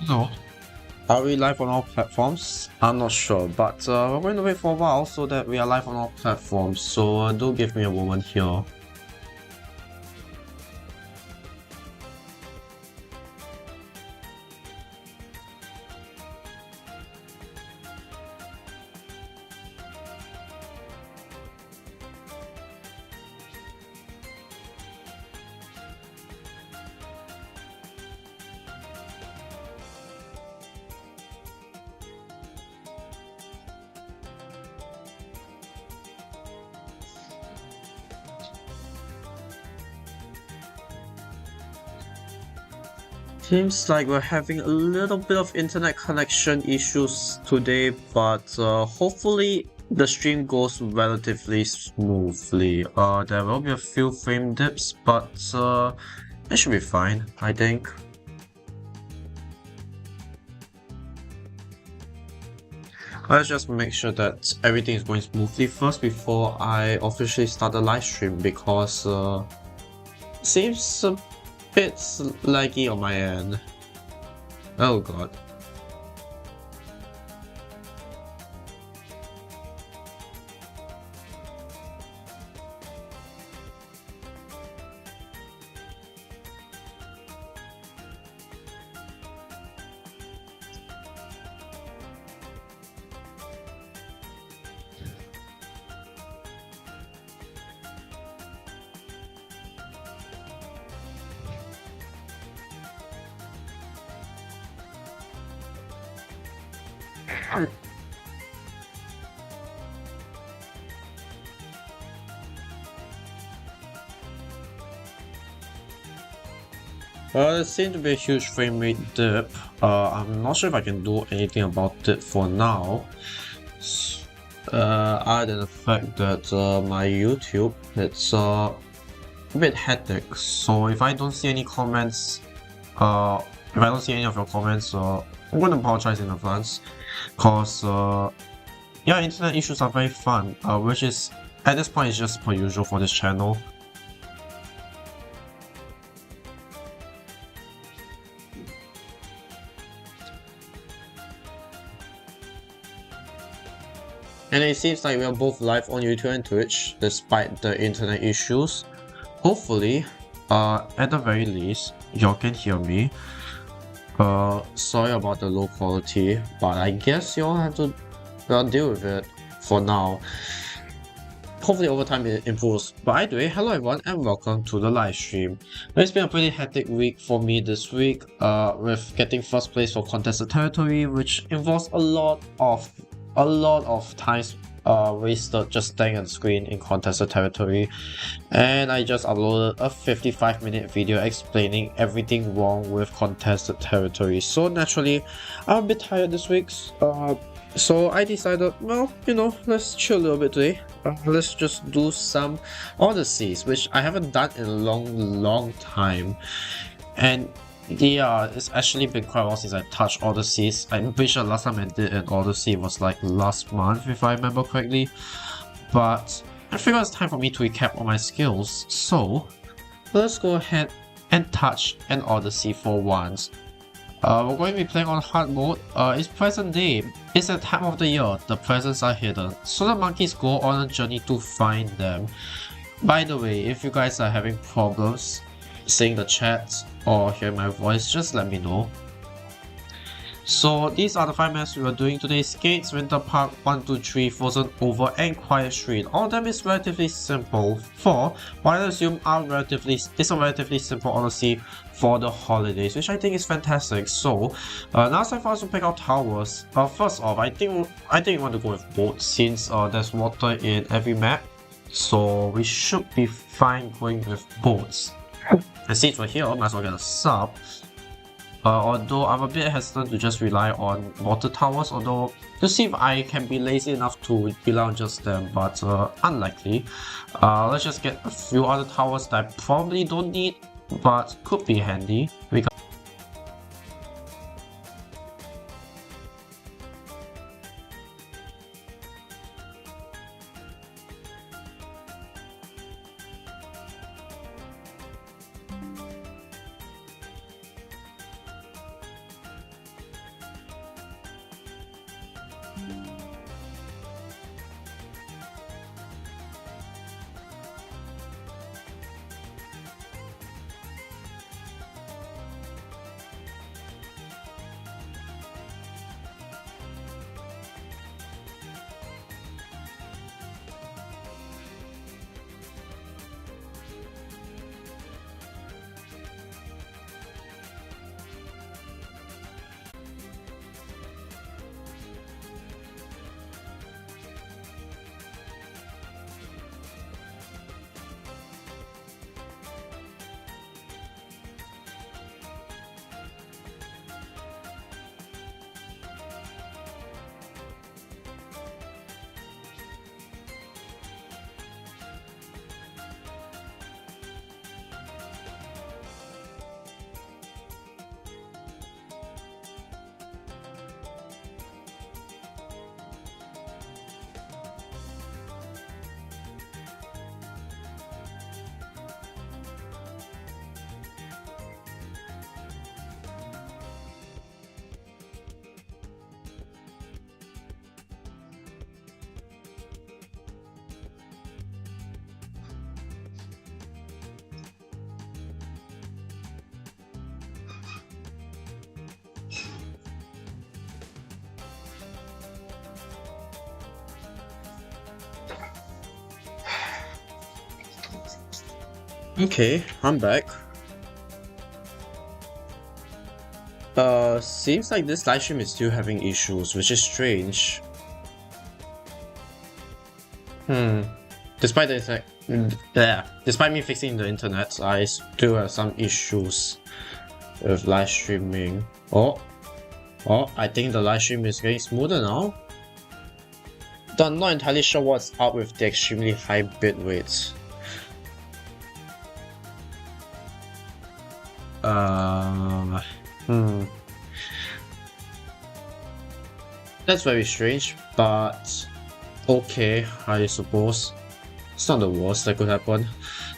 No. Are we live on all platforms? I'm not sure, but we're going to wait for a while so that we are live on all platforms, so do give me a moment here. Seems like we're having a little bit of internet connection issues today, but hopefully the stream goes relatively smoothly. There will be a few frame dips, but it should be fine, I think. Let's just make sure that everything is going smoothly first before I officially start the live stream, because seems a bit laggy on my end. Oh god. There seems to be a huge frame rate dip. I'm not sure if I can do anything about it for now. Other than the fact that my YouTube, it's a bit hectic. So if I don't see any comments, if I don't see any of your comments, I'm gonna apologize in advance. Cause yeah, internet issues are very fun, which is at this point is just per usual for this channel. And it seems like we are both live on YouTube and Twitch despite the internet issues. Hopefully, at the very least, y'all can hear me. Sorry about the low quality, but I guess y'all have to deal with it for now. Hopefully over time it improves. But anyway, hello everyone and welcome to the live stream. It's been a pretty hectic week for me this week, with getting first place for contested territory, which involves a lot of times wasted just staring at the screen in contested territory. And I just uploaded a 55-minute video explaining everything wrong with contested territory. So naturally, I'm a bit tired this week. So I decided, well, you know, let's chill a little bit today. Let's just do some Odysseys, which I haven't done in a long time. And yeah, it's actually been quite a while since I touched Odysseys. I'm pretty sure last time I did an Odyssey was like last month, if I remember correctly. But I figured it's time for me to recap all my skills. So let's go ahead and touch an Odyssey for once. We're going to be playing on hard mode. It's present day. It's the time of the year. The presents are hidden, so the monkeys go on a journey to find them. By the way, if you guys are having problems seeing the chat or hearing my voice, just let me know. So these are the 5 maps we are doing today: Skates, Winter Park, 1, 2, 3, Frozen Over, and Quiet Street. All of them is relatively simple for what I assume is a relatively simple Odyssey for the holidays, which I think is fantastic. So now it's time for us to pick out towers. First off, I think we want to go with boats, since there's water in every map, so we should be fine going with boats. And since we're here, might as well get a sub. Although I'm a bit hesitant to just rely on water towers, although to see if I can be lazy enough to rely on just them, but unlikely. Let's just get a few other towers that I probably don't need, but could be handy. Okay, I'm back. Seems like this livestream is still having issues, which is strange. Despite despite me fixing the internet, I still have some issues with live streaming. Oh, I think the live stream is getting smoother now. Though I'm not entirely sure what's up with the extremely high bit rates. That's very strange, but okay, I suppose. It's not the worst that could happen.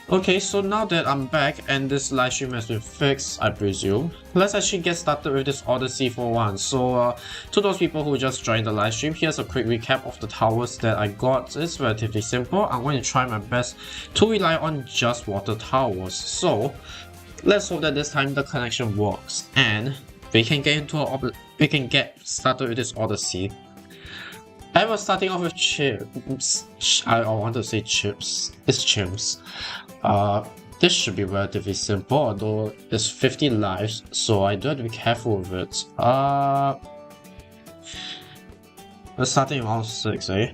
Okay, so now that I'm back and this livestream has been fixed, I presume, let's actually get started with this Odyssey for once. So, to those people who just joined the livestream, here's a quick recap of the towers that I got. It's relatively simple. I'm going to try my best to rely on just water towers. So, let's hope that this time the connection works and we can get started with this Odyssey. I was starting off with CHIMPS. I want to say CHIMPS. It's CHIMPS. This should be relatively simple, although it's 50 lives, so I do have to be careful with it. We're starting around 6, eh?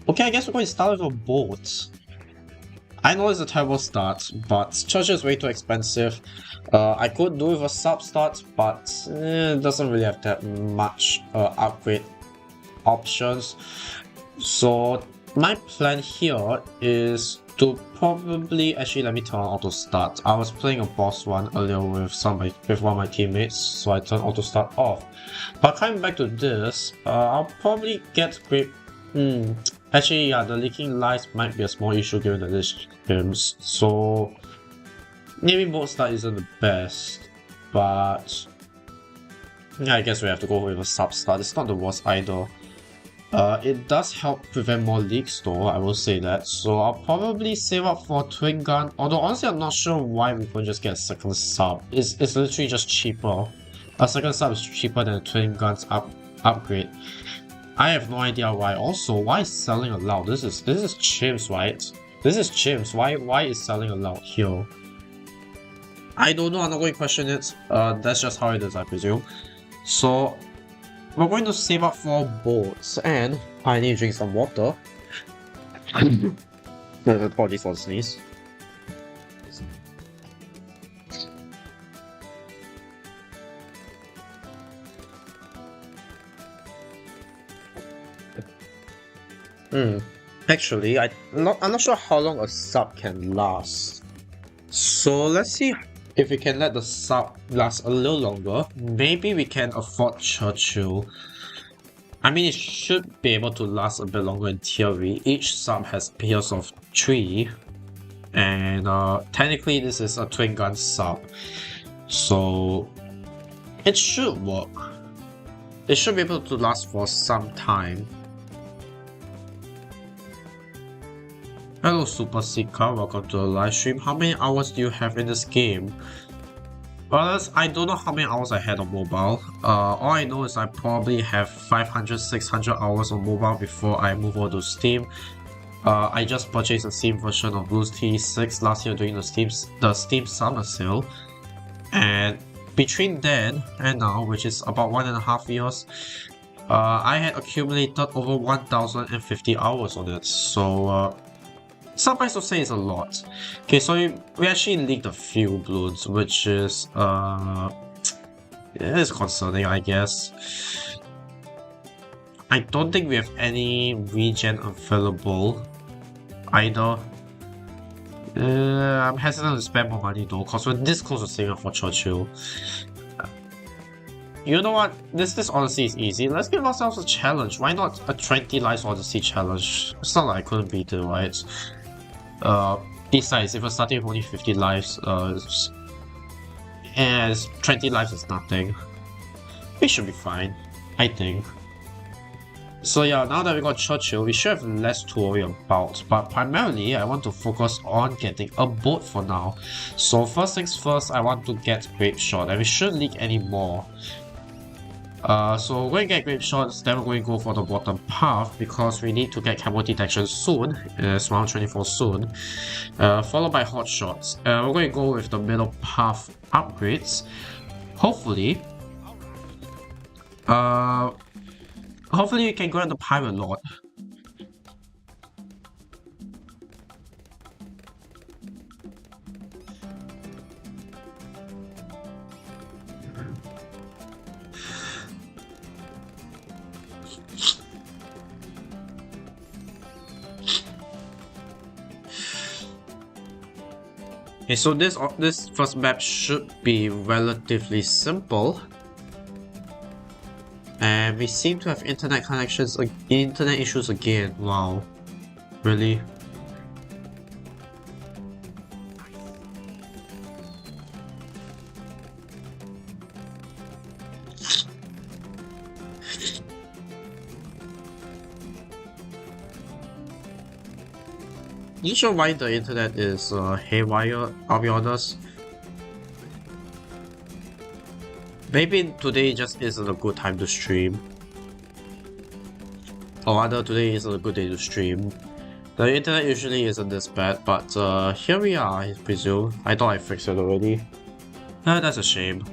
Okay, I guess we're going to start with a boat. I know it's a terrible start, but Churchill is way too expensive. I could do with a sub start, but it doesn't really have that much upgrade options. So my plan here is to probably actually let me turn on auto start. I was playing a boss one earlier with one of my teammates, so I turned auto start off. But coming back to this, I'll probably get great. Actually, yeah, the leaking lights might be a small issue given that this CHIMPS, so maybe boat start isn't the best, but yeah, I guess we have to go with a sub start. It's not the worst either. It does help prevent more leaks though, I will say that, so I'll probably save up for a twin gun, although honestly I'm not sure why we couldn't just get a second sub. It's literally just cheaper. A second sub is cheaper than a twin gun's upgrade. I have no idea why. Also, why is selling allowed? This is CHIMPS, right? This is CHIMPS. Why is selling allowed here? I don't know. I'm not going to question it. That's just how it is, I presume. So we're going to save up for boats, and I need to drink some water. Apologies for the sneeze. Actually, I'm not sure how long a sub can last. So let's see if we can let the sub last a little longer. Maybe we can afford Churchill. I mean, it should be able to last a bit longer in theory. Each sub has pairs of 3, and technically this is a twin gun sub, so it should work. It should be able to last for some time. Hello Super Seeker, welcome to the live stream. How many hours do you have in this game? Well, I don't know how many hours I had on mobile. All I know is I probably have 500-600 hours on mobile before I move over to Steam. I just purchased a Steam version of Bloons TD 6 last year during the Steam Summer Sale. And between then and now, which is about 1.5 years, I had accumulated over 1050 hours on it. So suffice to say it's a lot. Okay, so we actually leaked a few Bloons, which is it is concerning, I guess. I don't think we have any regen available either. I'm hesitant to spend more money though, because we're this close to saving up for Churchill. You know what? This Odyssey is easy. Let's give ourselves a challenge. Why not a 20 lives Odyssey challenge? It's not like I couldn't beat it, right? Besides, if we're starting with only 50 lives, and 20 lives is nothing, we should be fine, I think. So yeah, now that we got Churchill, we should have less to worry about, but primarily I want to focus on getting a boat for now. So first things first, I want to get Grape Shot, and we shouldn't leak any more. So we're going to get great shots, then we're going to go for the bottom path because we need to get camo detection soon. It's round 24 soon. Followed by hot shots. We're going to go with the middle path upgrades. Hopefully, you can grant the Pirate Lord. Okay, so this first map should be relatively simple. And we seem to have internet issues again. Wow. Really? Not sure why the internet is haywire, I'll be honest. Maybe today just isn't a good time to stream. Or rather, today isn't a good day to stream. The internet usually isn't this bad, but here we are, I presume. I thought I fixed it already. That's a shame.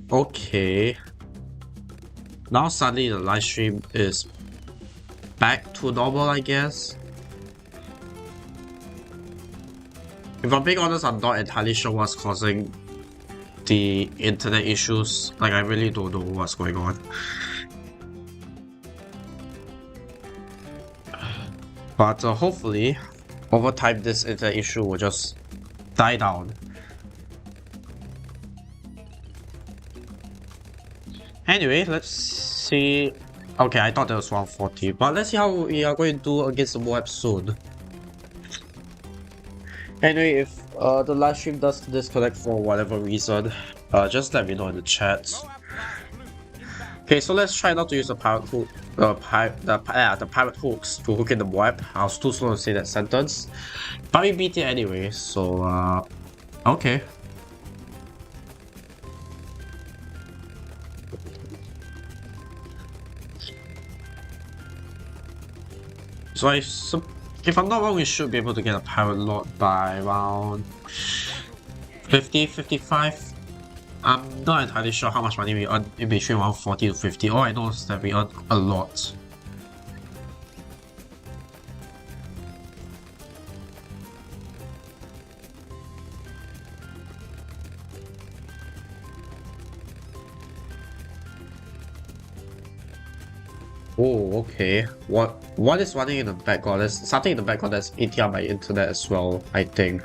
Okay. Now suddenly the live stream is back to normal, I guess. If I'm being honest, I'm not entirely sure what's causing the internet issues. Like, I really don't know what's going on. But hopefully, over time, this internet issue will just die down. Anyway, let's see. Okay, I thought that was 140, but let's see how we are going to do against the MOABs soon. Anyway, if the live stream does disconnect for whatever reason, just let me know in the chat. Okay, so let's try not to use the pirate hook, the pirate hooks to hook in the MOAB. I was too slow to say that sentence, but we beat it anyway. So okay. So if I'm not wrong, we should be able to get a Pirate Lord by around 50, 55. I'm not entirely sure how much money we earn in between around 40 to 50. All I know is that we earn a lot. Oh, okay. What is running in the background? There's something in the background that's eating up my internet as well, I think.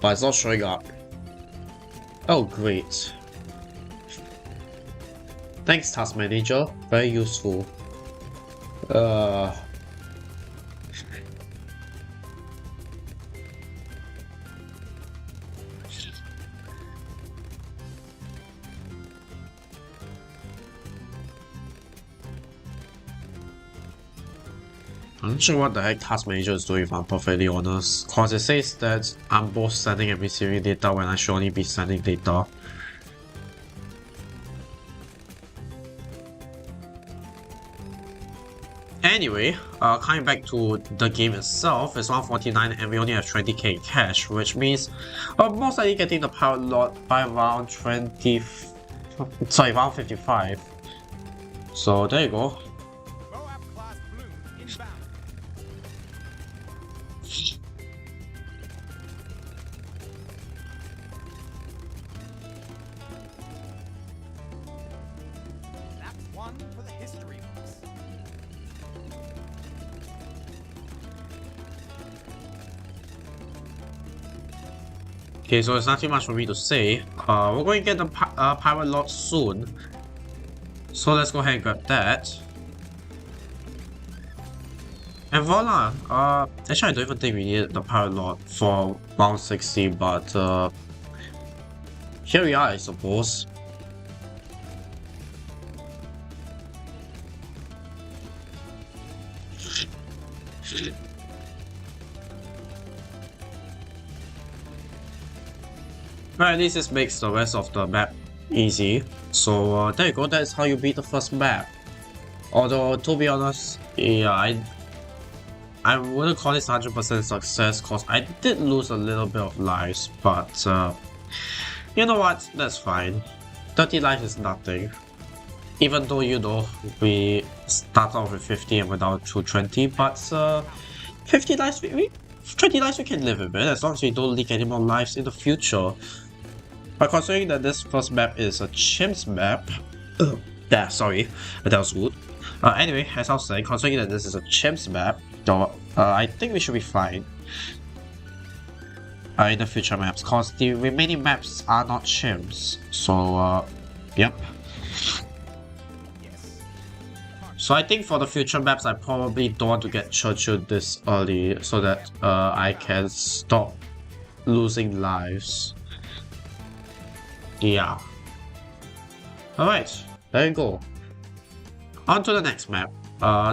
But it's not showing up. Oh, great. Thanks, Task Manager. Very useful. I'm not sure what the heck Task Manager is doing if I'm perfectly honest, cause it says that I'm both sending and receiving data when I should only be sending data. Anyway, coming back to the game itself, it's 149 and we only have 20k in cash, which means most likely getting the Pirate Lord by around around 55. So there you go. Okay, so there's nothing much for me to say. we're going to get the Pirate Lord soon. So let's go ahead and grab that. And voila! Actually I don't even think we needed the Pirate Lord for round 60, but here we are, I suppose. But at least this makes the rest of the map easy. So there you go, that's how you beat the first map. Although, to be honest, yeah, I wouldn't call this 100% success because I did lose a little bit of lives, but you know what, that's fine. 30 lives is nothing. Even though, you know, we start off with 50 and went down to 20, but 50 lives, 20 lives we can live with it as long as we don't leak any more lives in the future. But considering that this first map is a CHIMPS map, yeah, sorry, that was rude. Anyway, as I was saying, considering that this is a CHIMPS map, I think we should be fine in the future maps, because the remaining maps are not CHIMPS. So, yep. So I think for the future maps, I probably don't want to get Churchill this early so that I can stop losing lives. Yeah. Alright, there you go. On to the next map.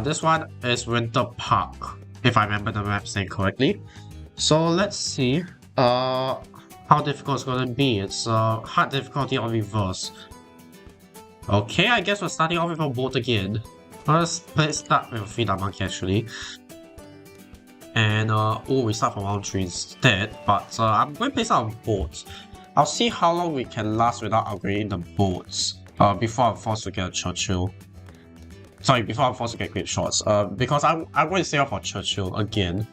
This one is Winter Park, if I remember the map name correctly. So let's see how difficult it's gonna be. It's hard difficulty on reverse. Okay, I guess we're starting off with a boat again. Let's start with a Freedom Monkey actually. And oh, we start from round 3 instead, but I'm going to place out a boat. I'll see how long we can last without upgrading the boats before I'm forced to get a Churchill. Sorry, before I'm forced to get Great Shots. Because I'm going to stay off for Churchill again.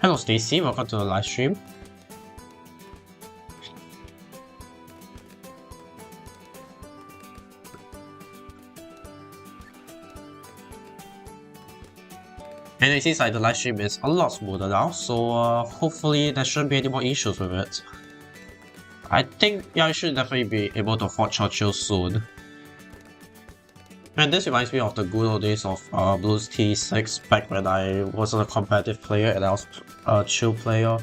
Hello Stacy, welcome to the live stream. And it seems like the live stream is a lot smoother now, so hopefully there shouldn't be any more issues with it. I think, yeah, I should definitely be able to afford Churchill soon. And this reminds me of the good old days of Bloons TD back when I wasn't a competitive player and I was a chill player.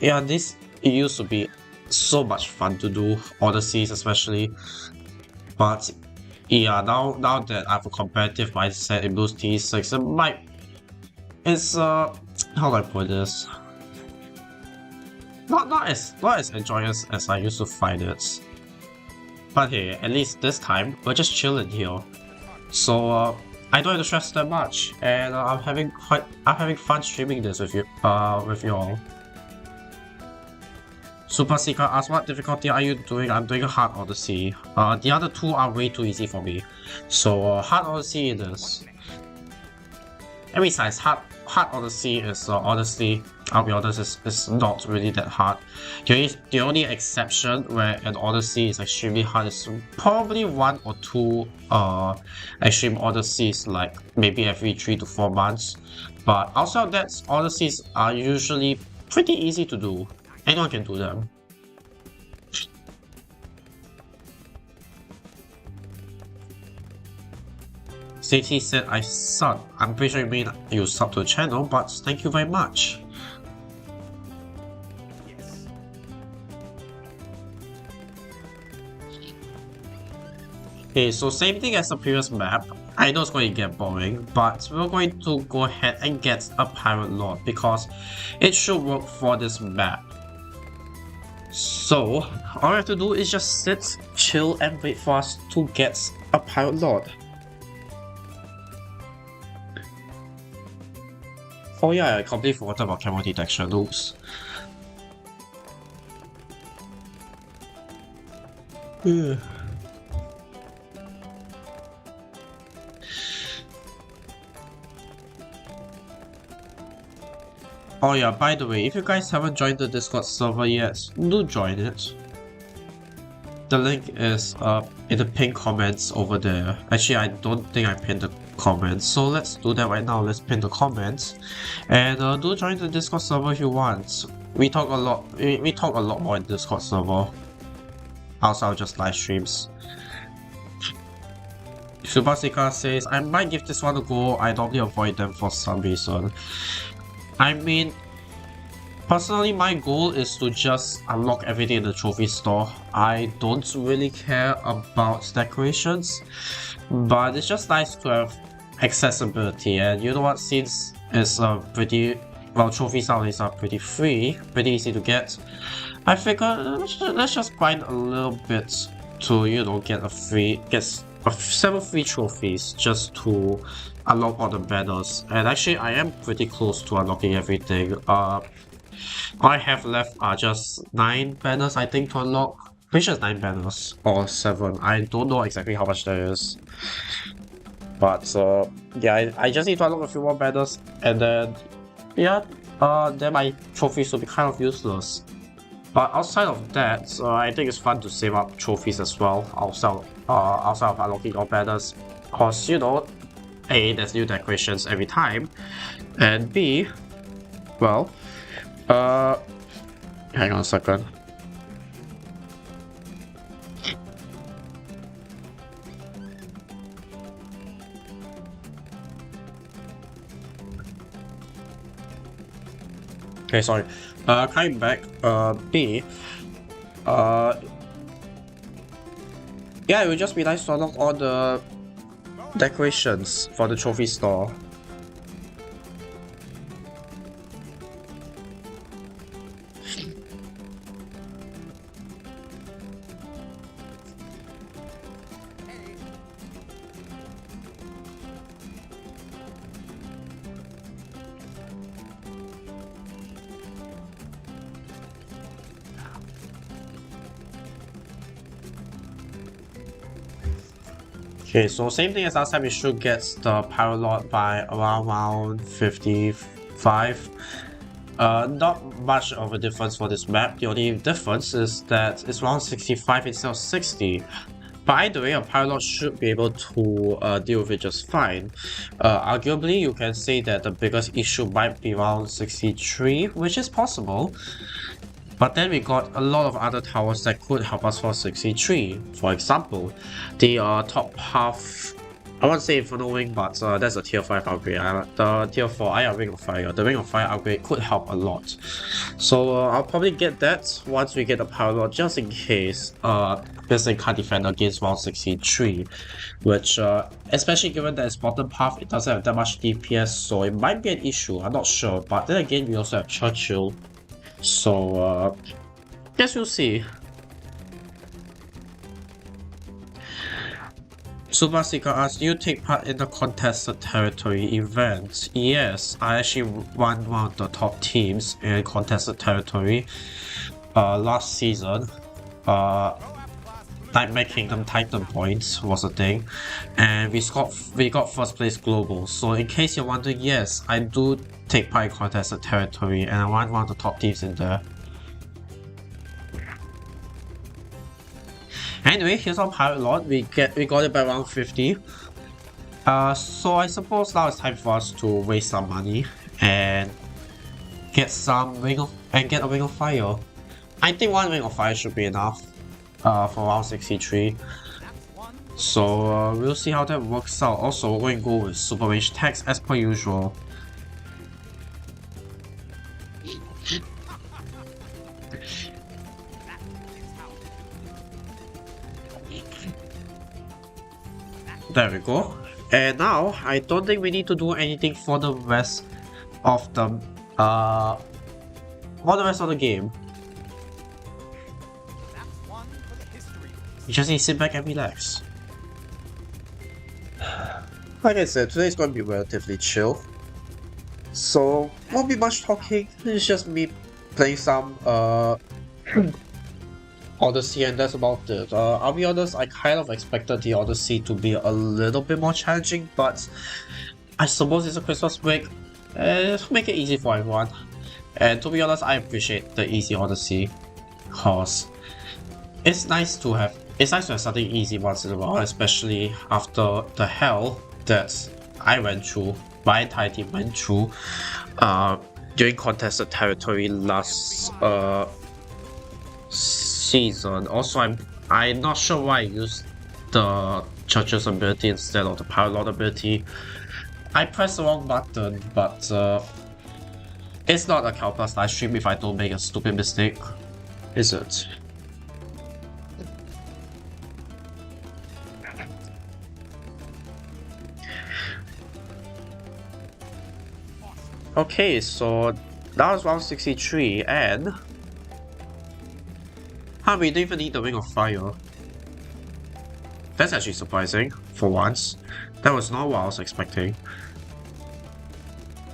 Yeah, it used to be so much fun to do, Odysseys especially. But yeah, now that I have a competitive mindset in Bloons TD, it's how do I put this? Not as enjoyable as I used to find it. But hey, at least this time we're just chilling here, so I don't have to stress that much, and I'm having fun streaming this with you all. Super Seeker asks, what difficulty are you doing? I'm doing a Hard Odyssey. The other two are way too easy for me, so Hard Odyssey it is. And besides, Hard Odyssey is honestly, I'll be honest, is not really that hard. The only exception where an Odyssey is extremely hard is probably 1 or 2 extreme Odysseys, like maybe every 3 to 4 months. But outside of that, Odysseys are usually pretty easy to do. Anyone can do them. Stacey said I suck. I'm pretty sure you mean you sub to the channel, but thank you very much. Yes. Okay, so same thing as the previous map. I know it's going to get boring, but we're going to go ahead and get a Pirate Lord because it should work for this map. So all we have to do is just sit, chill, and wait for us to get a Pirate Lord. Oh yeah, I completely forgot about camera detection. Oops. Oh yeah, by the way, if you guys haven't joined the Discord server yet, do join it. The link is in the pinned comments over there. Actually, I don't think I pinned the comments, so let's do that right now. Let's pin the comments and do join the Discord server if you want. we talk a lot. We talk a lot more in Discord server. Outside of just live streams. Subasika says, I might give this one a go. I normally avoid them for some reason. I mean, personally, my goal is to just unlock everything in the trophy store. I don't really care about decorations, but it's just nice to have accessibility. And you know what, since it's pretty, well, trophies nowadays are pretty free, pretty easy to get, I figure let's just grind a little bit to, you know, get 7 free trophies just to unlock all the banners. And actually, I am pretty close to unlocking everything. All I have left are just 9 banners, I think, to unlock. Pretty sure it's 9 banners or 7. I don't know exactly how much there is. But yeah, I just need to unlock a few more banners, and then yeah, then my trophies will be kind of useless. But outside of that, I think it's fun to save up trophies as well, outside of unlocking all banners. Cause, you know, A, there's new decorations every time, and B, well, hang on a second. Okay, sorry. Coming back, B, yeah, it would just be nice to unlock all the decorations for the trophy store. Okay, so same thing as last time, we should get the Pyrolord by around round 55. Not much of a difference for this map. The only difference is that it's round 65 instead of 60. But either way, a Pyrolord should be able to deal with it just fine. Arguably, you can say that the biggest issue might be round 63, which is possible. But then we got a lot of other towers that could help us for 63. For example, the top half, I won't say Inferno Wing, but that's a tier 5 upgrade. The tier 4 Ring of Fire. The Ring of Fire upgrade could help a lot. So I'll probably get that once we get the Pyrolord, just in case Bisson can't defend against round 63. Which, especially given that it's bottom half, it doesn't have that much DPS, so it might be an issue, I'm not sure. But then again, we also have Churchill. So, guess we'll see. Subasika asks, do you take part in the contested territory event? Yes, I actually won one of the top teams in contested territory last season. Nightmare Kingdom Titan points was a thing, and we got first place global. So in case you're wondering, yes, I do take part in contested territory, and I won one of the top teams in there. Anyway, here's our Pyrolord. We got it by round 50. So I suppose now it's time for us to waste some money and get a Ring of Fire. I think 1 Ring of Fire should be enough for round 63. So we'll see how that works out. Also, we're going to go with super range tags as per usual. There we go. And now I don't think we need to do anything for the rest of the game. You just need to sit back and relax. Like I said, today's going to be relatively chill. So, won't be much talking. It's just me playing some Odyssey, and that's about it. I'll be honest, I kind of expected the Odyssey to be a little bit more challenging, but I suppose it's a Christmas break. Make it easy for everyone. And to be honest, I appreciate the easy Odyssey, cause it's nice to have something easy once in a while, especially after the hell that I went through, my entire team went through during contested territory last season. Also, I'm not sure why I used the Church's ability instead of the Pirate Lord ability. I pressed the wrong button, but it's not a Calplus livestream if I don't make a stupid mistake, is it? Okay, so that was round 63, and we didn't even need the Ring of Fire. That's actually surprising, for once. That was not what I was expecting.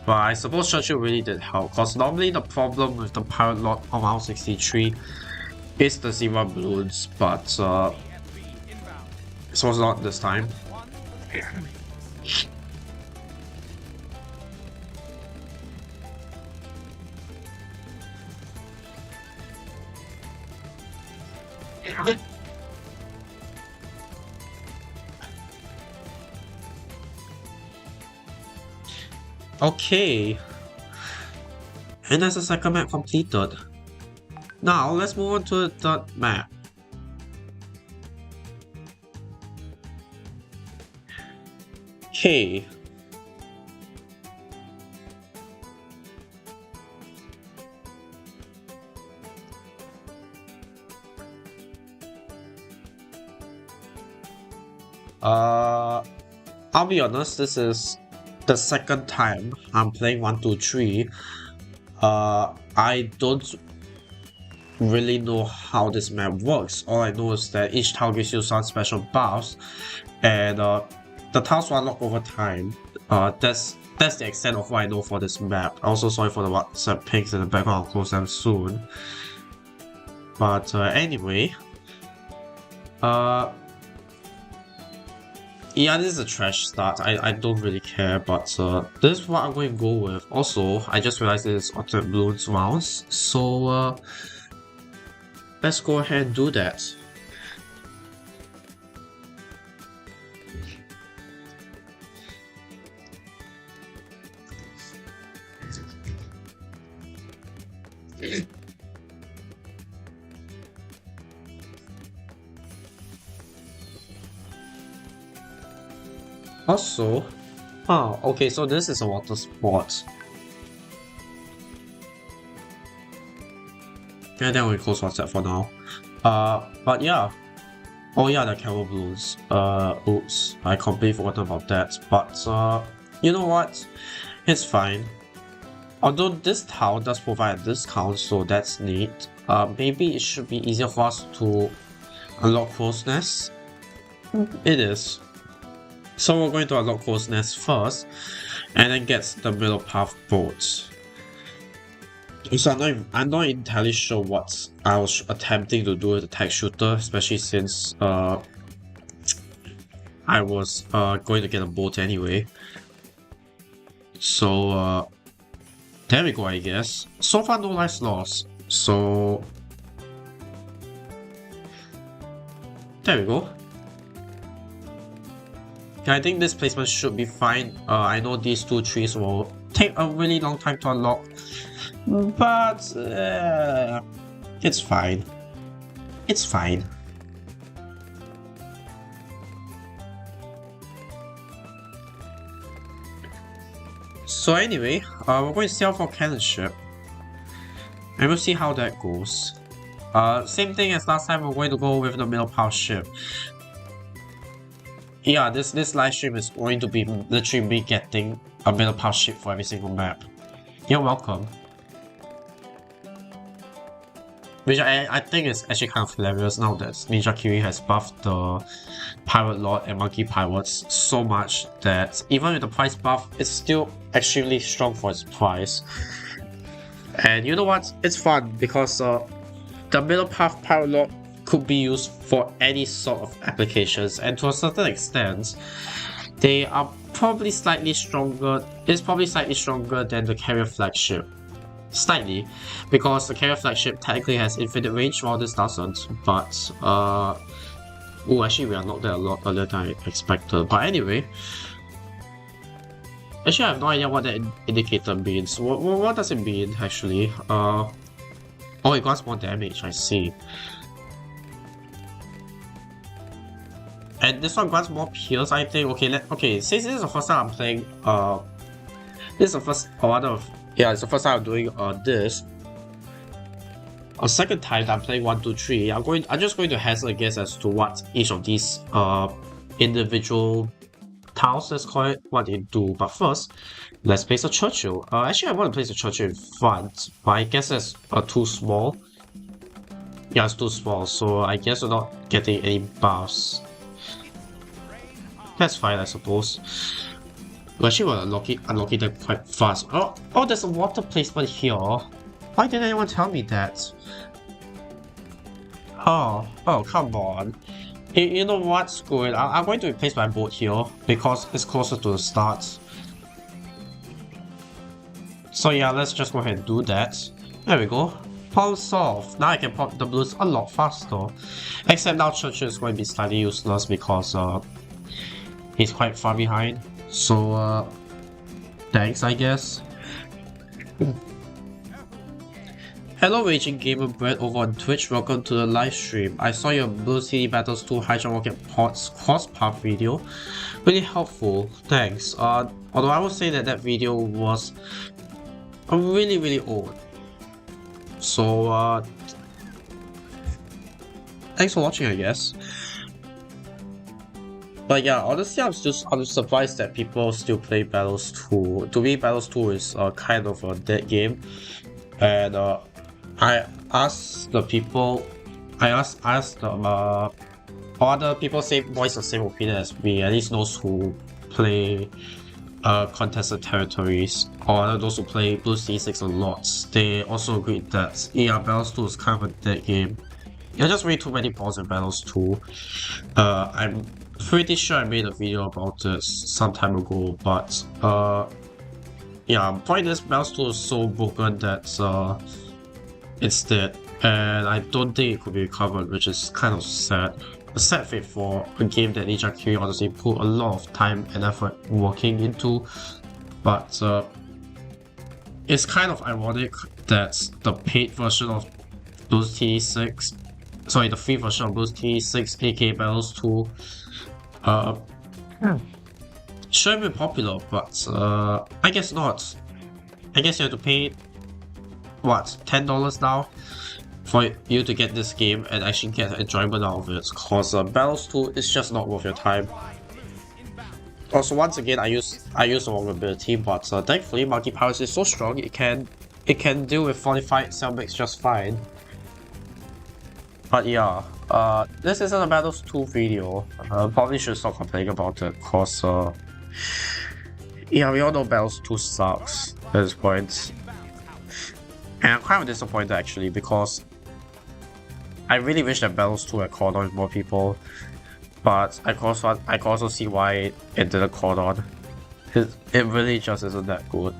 But I suppose Churchill really did help, because normally the problem with the Pirate Lord on round 63 is the Zero Bloons, but it was not this time. Okay, and that's the second map completed. Now let's move on to the third map. Okay. I'll be honest, this is the second time I'm playing 1, 2, 3. I don't really know how this map works. All I know is that each tile gives you some special buffs, and the tiles will unlock over time. That's the extent of what I know for this map. Also, sorry for the WhatsApp pings in the background. I'll close them soon. But anyway, yeah, this is a trash start. I don't really care, but this is what I'm going to go with. Also, I just realized this is alternate Bloons rounds, so let's go ahead and do that. Also, okay, so this is a water sport. Yeah, then we close WhatsApp for now. But yeah. Oh yeah, the Camel Blues. Oops, I completely forgot about that. But you know what? It's fine. Although this tile does provide a discount, so that's neat. Maybe it should be easier for us to unlock Crow's Nest. It is. So we're going to unlock Crow's Nest first, and then get the middle path boats. So I'm not entirely sure what I was attempting to do with the tech shooter, especially since I was going to get a boat anyway. So there we go, I guess. So far no lives lost. So there we go. I think this placement should be fine. I know these 2 trees will take a really long time to unlock, but it's fine. It's fine. So anyway, we're going to sell for cannon ship, and we'll see how that goes. Same thing as last time, we're going to go with the middle power ship. Yeah, this live stream is going to be literally me getting a middle power ship for every single map. You're welcome. Which I think is actually kind of hilarious now that Ninja Kiwi has buffed the Pirate Lord and Monkey Pirates so much that even with the price buff, it's still extremely strong for its price. And you know what? It's fun because the middle path Pirate Lord could be used for any sort of applications, and to a certain extent, they are probably slightly stronger. It's probably slightly stronger than the carrier flagship. Slightly, because the carrier flagship technically has infinite range while this doesn't. But oh, actually we are not there a lot earlier than I expected. But anyway, Actually, I have no idea what that indicator means. What does it mean, actually? Oh, it grants more damage, I see. And this one grants more Pierce, I think. Okay, since this is the first time I'm playing, this is the first, it's the first time I'm doing, this. A second time that I'm playing 1, 2, 3, I'm just going to hazard a guess as to what each of these, individual tiles, let's call it, what they do. But first, let's place a Churchill. Actually, I want to place a Churchill in front, but I guess that's too small. Yeah, it's too small, so I guess we're not getting any buffs. That's fine, I suppose. But actually, we're unlocking them quite fast. Oh, there's a water placement here. Why didn't anyone tell me that? Oh, come on. You know what? Screw it. I'm going to replace my boat here because it's closer to the start. So yeah, let's just go ahead and do that. There we go. Problem solved. Now I can pop the blues a lot faster. Except now Churchill is going to be slightly useless because he's quite far behind. So thanks, I guess. Hello Raging Gamer Bread over on Twitch, welcome to the live stream. I saw your Bloons TD Battles 2 High Jump Rocket Pods cross path video. Really helpful, thanks. Although I would say that video was really old. So thanks for watching, I guess. But yeah, honestly, I'm surprised that people still play Battles 2. To me, Battles 2 is kind of a dead game. And I asked the other people voice the same opinion as me, at least those who play contested territories, or those who play Bloons TD a lot. They also agreed that yeah, Battles 2 is kind of a dead game. There's just way too many balls in Battles 2. I'm pretty sure I made a video about this some time ago, but yeah, point is Battles 2 is so broken that it's dead, and I don't think it could be recovered, which is kind of sad. A sad fate for a game that Ninja honestly put a lot of time and effort working into, but it's kind of ironic that the paid version of Bloons TD 6, sorry, the free version of Bloons TD 6, aka Battles 2, should have been popular, but I guess not. I guess you have to pay, what, $10 now for you to get this game and actually get enjoyment out of it, cause Battles 2 is just not worth your time. Also, once again, I use the wrong ability, but thankfully Monkey Powers is so strong it can deal with fortified Cellmix just fine. But yeah, this isn't a Battles 2 video. Probably should stop complaining about it, cause yeah, we all know Battles 2 sucks at this point. And I'm kind of disappointed actually, because I really wish that Battles 2 had caught on with more people, but I can also see why it didn't caught on. It really just isn't that good.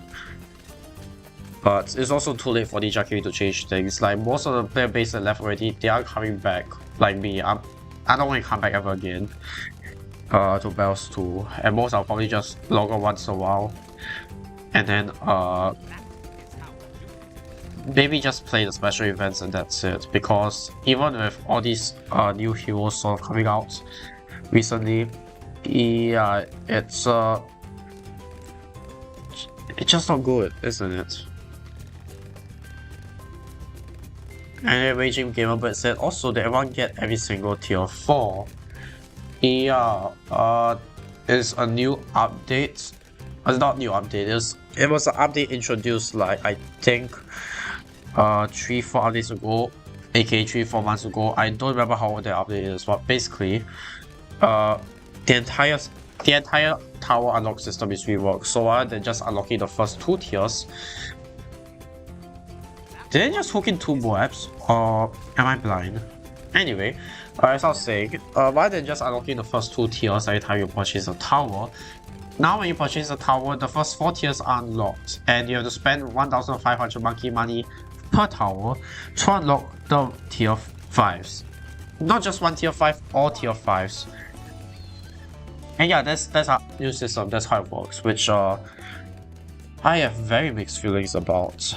But it's also too late for Ninja to change things. Like, most of the player base that left already, they aren't coming back. Like me, I don't want to come back ever again to Battles 2. And most I'll probably just log on once in a while, and then maybe just play the special events and that's it. Because even with all these new heroes sort of coming out recently, yeah, it's just not good, isn't it? And Raging Gamer Bird said also that everyone get every single tier 4. Yeah, it's a new update. It's not new update, it was an update introduced like I think 3-4 updates ago, aka 3-4 months ago. I don't remember how old the update is, but basically the entire tower unlock system is reworked. So rather than just unlocking the first 2 tiers, did they just hook in 2 MOABs, or am I blind? Anyway, as I was saying, rather than just unlocking the first 2 tiers every time you purchase a tower, now when you purchase a tower, the first 4 tiers are unlocked, and you have to spend 1,500 monkey money per tower to unlock the tier 5s. Not just one tier 5, all tier 5s. And yeah, that's how new system. That's how it works. Which I have very mixed feelings about.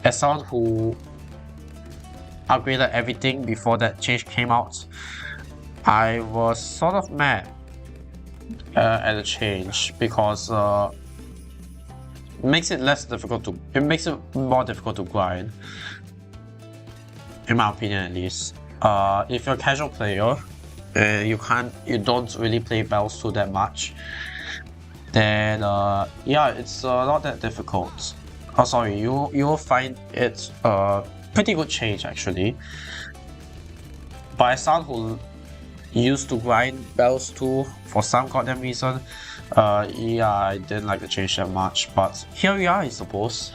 As someone who upgraded everything before that change came out, I was sort of mad at the change because it makes it more difficult to grind, in my opinion at least. If you're a casual player and you don't really play Battles 2 that much, then yeah, it's not that difficult. Oh sorry, you'll find it pretty good change actually. But as someone who used to grind Battles 2 for some goddamn reason, yeah, I didn't like the change that much, but here we are, I suppose.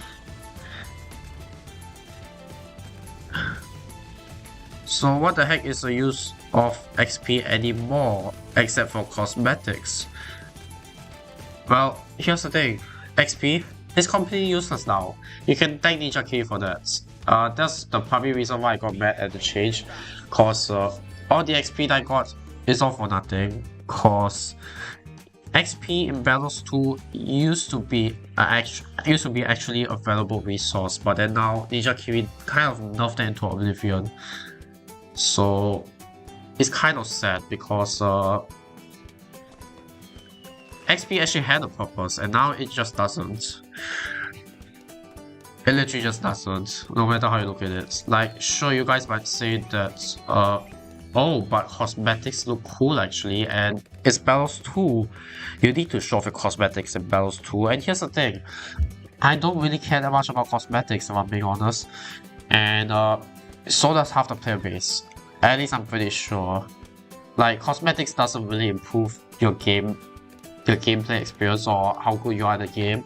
So what the heck is the use of XP anymore, except for cosmetics? Well, here's the thing, XP is completely useless now. You can thank Ninja Kiwi for that. That's the primary reason why I got mad at the change, cause all the XP that I got is all for nothing, cause XP in Battles 2 used to be actually a valuable resource, but then now Ninja Kiwi kind of nerfed it into oblivion. So it's kind of sad because XP actually had a purpose and now it just doesn't. It literally just doesn't, no matter how you look at it. Like, sure, you guys might say that, oh, but cosmetics look cool actually, and it's Battles 2. You need to show off your cosmetics in Battles 2, and here's the thing. I don't really care that much about cosmetics, if I'm being honest. And so does half the player base. At least I'm pretty sure. Like, cosmetics doesn't really improve your gameplay experience or how good you are in the game.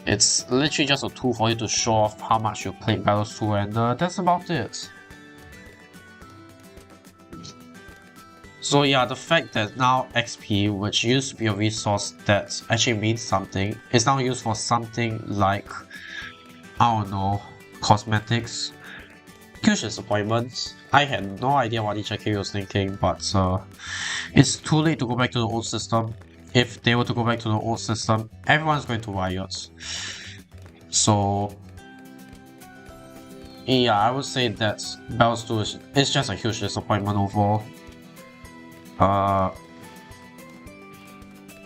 It's literally just a tool for you to show off how much you played Battles 2, and that's about it. So yeah, the fact that now XP, which used to be a resource that actually means something, is now used for something like, I don't know, cosmetics. Huge disappointment. I had no idea what Ninja Kiwi was thinking, but it's too late to go back to the old system. If they were to go back to the old system, everyone's going to riot. So yeah, I would say that Battles 2 is just a huge disappointment overall.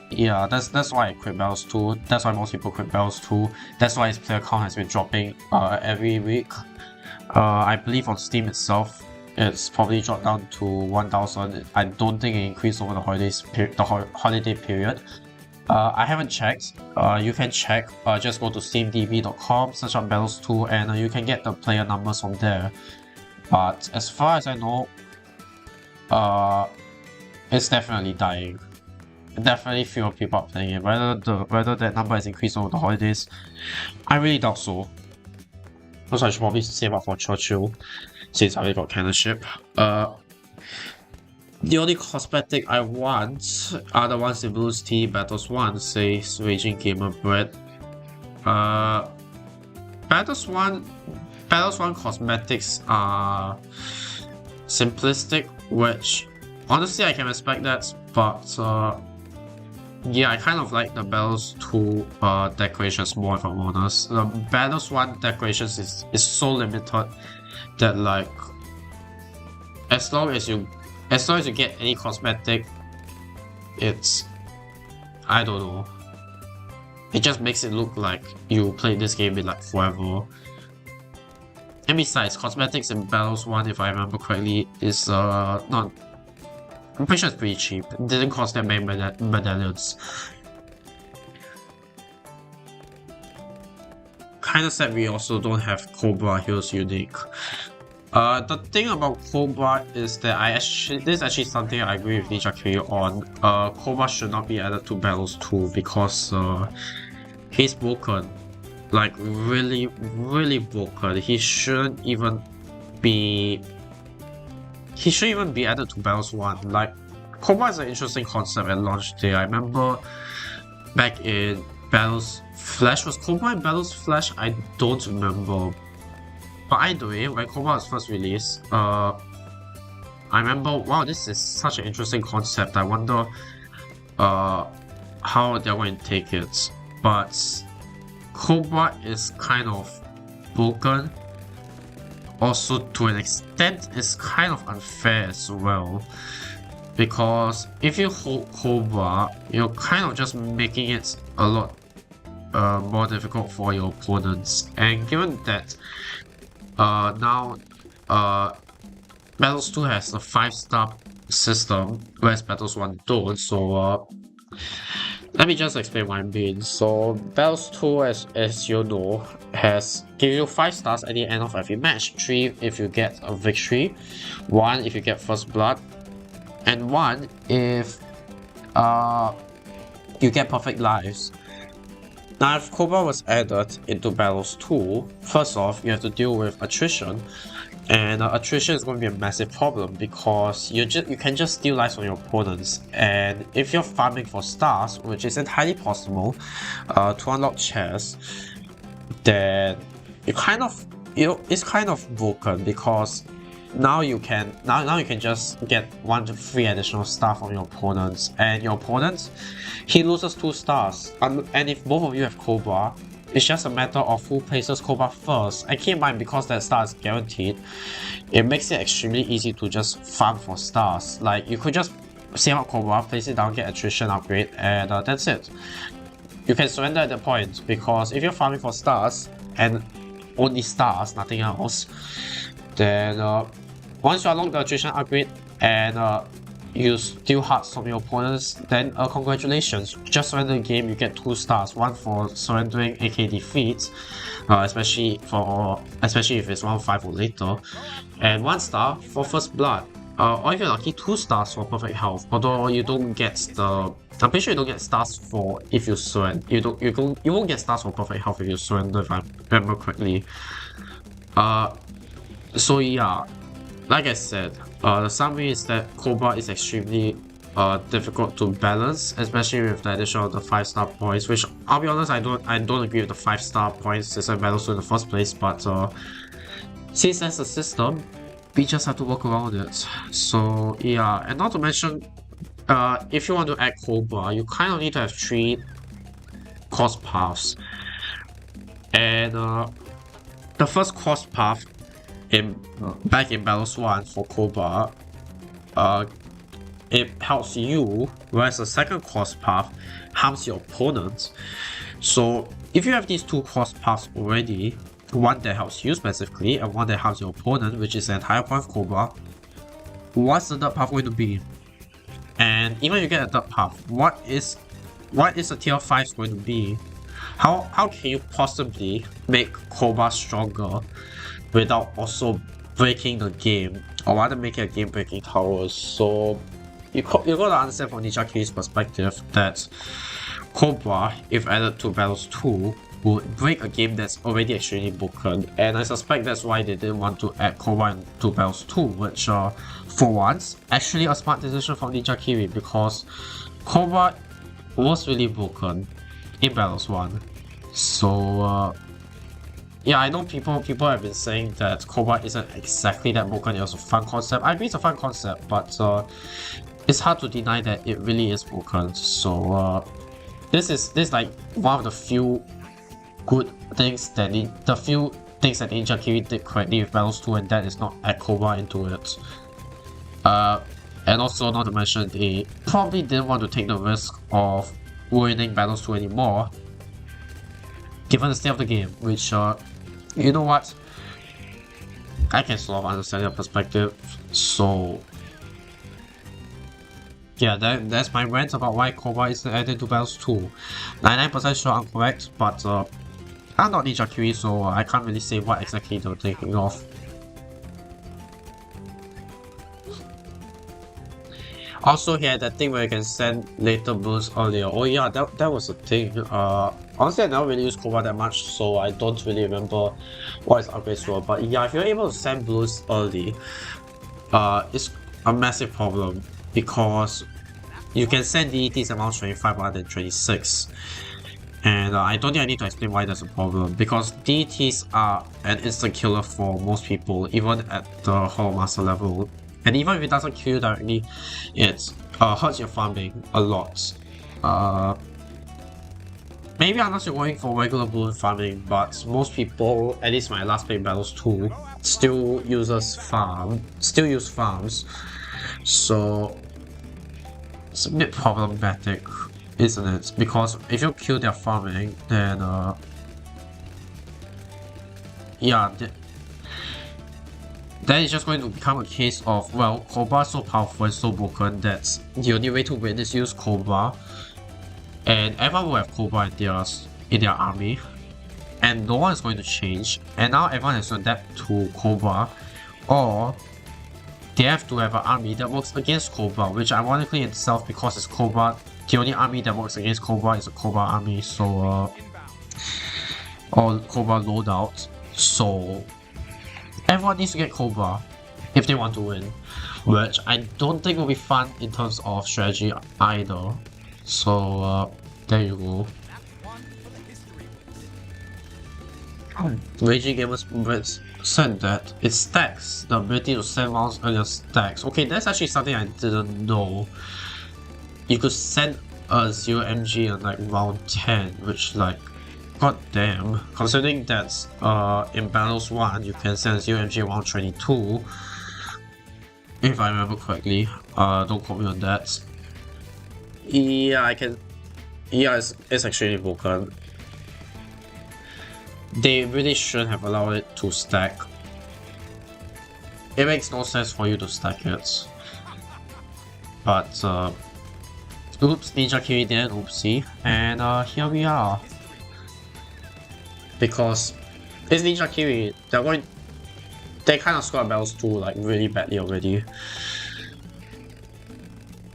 Yeah, that's why I quit Battles 2. That's why most people quit Battles 2. That's why his player count has been dropping every week. I believe on Steam itself, it's probably dropped down to 1,000. I don't think it increased over the holiday period. I haven't checked. You can check. Just go to steamdb.com, search up Battles 2, and you can get the player numbers from there. But as far as I know, it's definitely dying. Definitely fewer people are playing it. Whether that number has increased over the holidays, I really doubt so. Also, I should probably save up for Churchill, since I already got canonship. The only cosmetic I want are the ones in Bloons TD Battles 1, says Raging Gamer Bread. Battles 1 cosmetics are simplistic, which honestly I can respect that, but yeah, I kind of like the Battles 2 decorations more, if I'm honest. The Battles 1 decorations is so limited that, like, as long as you get any cosmetic, it's, I don't know, it just makes it look like you played this game in like forever. And besides, cosmetics in Battles 1, if I remember correctly, is not, I'm pretty sure it's pretty cheap. It didn't cost that many medallions. Kinda sad we also don't have Cobra Heroes Unique. The thing about Cobra is that this is actually something I agree with Ninja Kiwi on. Cobra should not be added to Battles 2 because he's broken. Like, really, really broken. He shouldn't even be added to Battles 1. Like, Cobra is an interesting concept at launch day. I remember back in Battles Flash, was Cobra in Battles Flash? I don't remember. But either way, when Cobra was first released, I remember, wow, this is such an interesting concept. I wonder how they're going to take it. But Cobra is kind of broken. Also, to an extent, it's kind of unfair as well. Because if you hold Cobra, you're kind of just making it a lot more difficult for your opponents. And given that now Battles 2 has a 5-star system, whereas Battles 1 don't, so let me just explain what I mean. So Battles 2, as you know, gives you 5 stars at the end of every match. 3 if you get a victory, 1 if you get first blood, and 1 if you get perfect lives. Now, if Cobra was added into Battles 2, first off, you have to deal with attrition. And attrition is going to be a massive problem because you can just steal lives from your opponents. And if you're farming for stars, which is entirely possible to unlock chests, then it's kind of broken because now you can just get 1 to 3 additional stars from your opponents, and your opponent, he loses 2 stars. And if both of you have Cobra, it's just a matter of who places Cobra first. And keep in mind, because that star is guaranteed, it makes it extremely easy to just farm for stars. Like, you could just save up Cobra, place it down, get attrition upgrade, and that's it. You can surrender at that point, because if you're farming for stars, and only stars, nothing else, then once you unlock the attrition upgrade and you steal hearts from your opponents, then congratulations, just surrender the game, you get 2 stars, 1 for surrendering aka defeat, especially if it's round 5 or later, and 1 star for first blood, or if you're lucky, 2 stars for perfect health, although you don't get the, I'm pretty sure you don't get stars for if you surrender, you won't get stars for perfect health if you surrender, if I remember correctly. So yeah, like I said, the summary is that Cobra is extremely difficult to balance, especially with the addition of the 5-star points, which I'll be honest, I don't agree with the 5-star points system Battles 2 in the first place, but since that's the system, we just have to work around it. So yeah, and not to mention, if you want to add Cobra, you kind of need to have 3 course paths, and the first course path back in Battles 1 for Cobra, it helps you, whereas the second course path harms your opponent. So if you have these 2 course paths already, one that helps you specifically and one that harms your opponent, which is the entire point of Cobra, what's the third path going to be? And even if you get a third path, what is a tier 5 going to be? How can you possibly make Cobra stronger without also breaking the game, or rather making a game-breaking tower? So you gotta understand from Ninja Kiwi's perspective that Cobra, if added to Battles 2, would break a game that's already extremely broken, and I suspect that's why they didn't want to add Cobra into Battles 2, which for once, actually a smart decision from Ninja Kiwi, because Cobra was really broken in Battles 1. So yeah, I know people have been saying that Cobra isn't exactly that broken. It was a fun concept. I agree it's a fun concept, but it's hard to deny that it really is broken. So this is like one of the few good things that Ninja Kiwi did correctly with Battles 2, and that is not add Cobra into it. And also, not to mention, they probably didn't want to take the risk of ruining Battles 2 anymore, given the state of the game, which, you know what, I can sort of understand your perspective. So yeah, that's my rant about why Cobra is added to Battles 2. 99% sure I'm correct, but I'm not Ninja Kiwi, so I can't really say what exactly they're thinking of. Also, here, that thing where you can send later boosts earlier. Oh yeah, that was a thing. Honestly, I never really use Cobra that much, so I don't really remember what its upgrades were. But yeah, if you're able to send boosts early, it's a massive problem, because you can send DETs around 25 rather than 26. And I don't think I need to explain why that's a problem, because DETs are an instant killer for most people, even at the Hall Master level. And even if it doesn't kill you directly, it hurts your farming a lot. Maybe unless you're going for regular bloon farming, but most people, at least my last played battles too, still use farms. So it's a bit problematic, isn't it? Because if you kill their farming, then yeah, then it's just going to become a case of, well, Cobra is so powerful and so broken that the only way to win is use Cobra. And everyone will have Cobra in their army. And no one is going to change. And now everyone has to adapt to Cobra. Or they have to have an army that works against Cobra, which ironically in itself, because it's Cobra, the only army that works against Cobra is a Cobra army, so or Cobra loadout. So everyone needs to get Cobra if they want to win, which I don't think will be fun in terms of strategy either. So there you go. Raging Gamers said that it stacks the ability to send rounds earlier stacks. Okay, that's actually something I didn't know. You could send a 0 MG in like round 10, which like, god damn, considering that in Battles 1 you can send 0 MG round 22, if I remember correctly. Don't quote me on that. Yeah, I can. Yeah, it's actually broken. They really shouldn't have allowed it to stack. It makes no sense for you to stack it. But oops, Ninja Kiwi did an oopsie, and here we are. Because it's Ninja Kiwi, they kind of scored Battles 2 like really badly already.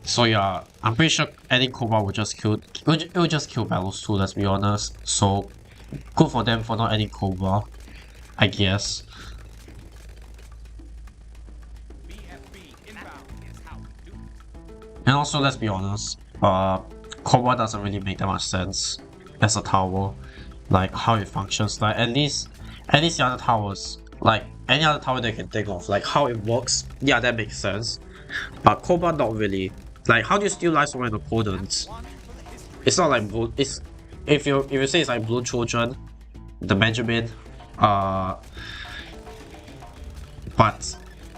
So yeah, I'm pretty sure adding Cobra will just kill Battles 2, let's be honest. So good for them for not adding Cobra, I guess. And also, let's be honest, Cobra doesn't really make that much sense as a tower, like how it functions. Like at least the other towers, like any other tower they can think of, like how it works, yeah, that makes sense. But Cobra not really. Like how do you steal lives from an opponent? It's not like it's if you say it's like Bloon Children, the Benjamin, but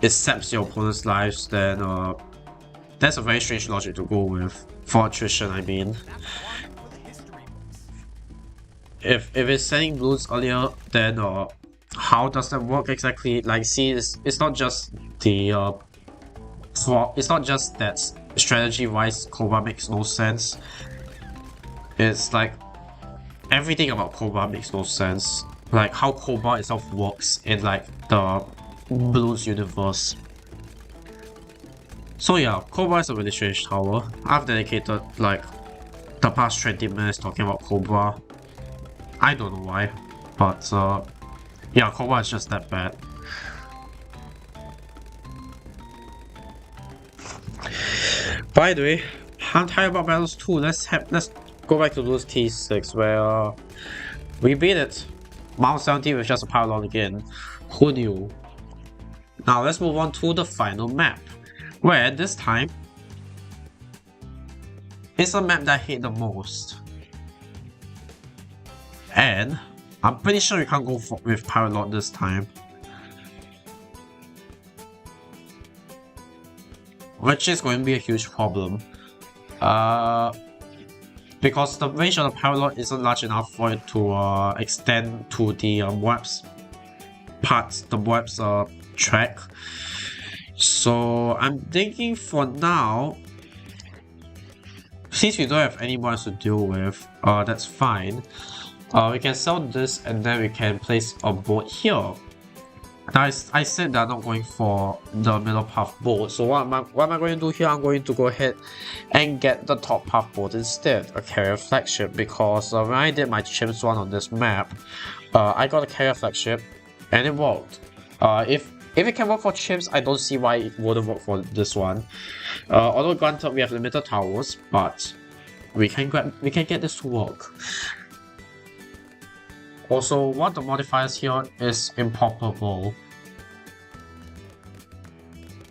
it saps your opponent's lives, then that's a very strange logic to go with for attrition. I mean, if it's sending Bloons earlier, then how does that work exactly? Like, see, it's not just the it's not just that strategy-wise Cobra makes no sense. It's like everything about Cobra makes no sense. Like how Cobra itself works in like the Bloons universe. So yeah, Cobra is a really strange tower. I've dedicated like the past 20 minutes talking about Cobra. I don't know why, but yeah, Cobra is just that bad. By the way, I'm tired about Battles 2. Let's go back to Bloons T6 where we beat it. Mount 17 with just a pylon again. Who knew? Now let's move on to the final map, where this time it's a map that I hate the most. And I'm pretty sure we can't go with Pylon this time. Which is going to be a huge problem. Because the range of the Pylon isn't large enough for it to extend to the MOABs parts, the MOABs track. So I'm thinking for now, since we don't have any MOABs to deal with, that's fine. We can sell this and then we can place a boat here. Now I said that I'm not going for the middle path boat, so what am I going to do here? I'm going to go ahead and get the top path boat instead, a carrier flagship, because when I did my chimps one on this map, I got a carrier flagship and it worked. If it can work for chimps, I don't see why it wouldn't work for this one. Although granted we have limited towers, but we can get this to work. Also, one of the modifiers here is Impoppable.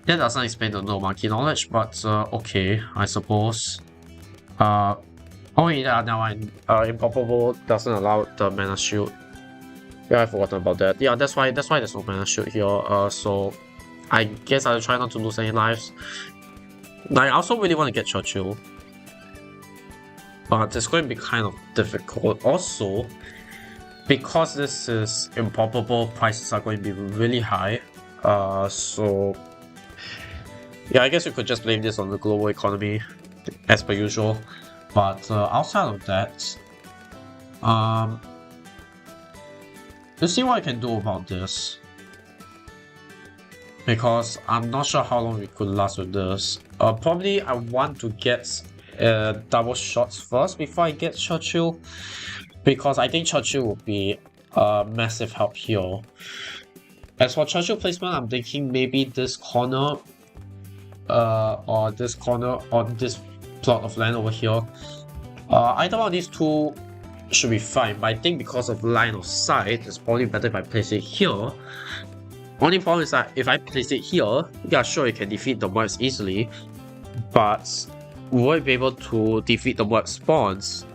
That doesn't explain the no monkey knowledge, but okay, I suppose. Oh yeah, now Impoppable doesn't allow the mana shield. Yeah, I forgot about that. Yeah, that's why there's no mana shield here. So I guess I'll try not to lose any lives. I also really want to get Churchill, but it's going to be kind of difficult. Also, because this is Impoppable, prices are going to be really high. So yeah, I guess you could just blame this on the global economy, as per usual. But outside of that, let's see what I can do about this. Because I'm not sure how long we could last with this. Probably I want to get double shots first before I get Churchill. Because I think Churchill would be a massive help here. As for Churchill placement, I'm thinking maybe this corner, or this corner, or this plot of land over here. Either one of these two should be fine, but I think because of line of sight, it's probably better if I place it here. Only problem is that if I place it here, yeah, sure, it can defeat the MOABs easily, but will it be able to defeat the MOAB spawns?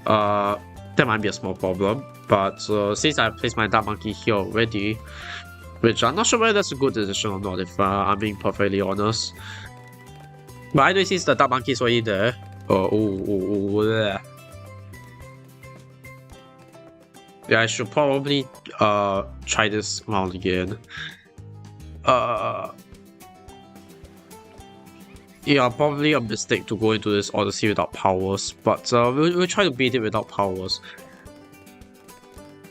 That might be a small problem, but since I placed my Dark Monkey here already, which I'm not sure whether that's a good decision or not, if I'm being perfectly honest. But anyway, since the Dark Monkey is already there, yeah, I should probably try this round again. Yeah, probably a mistake to go into this Odyssey without powers, but we'll try to beat it without powers.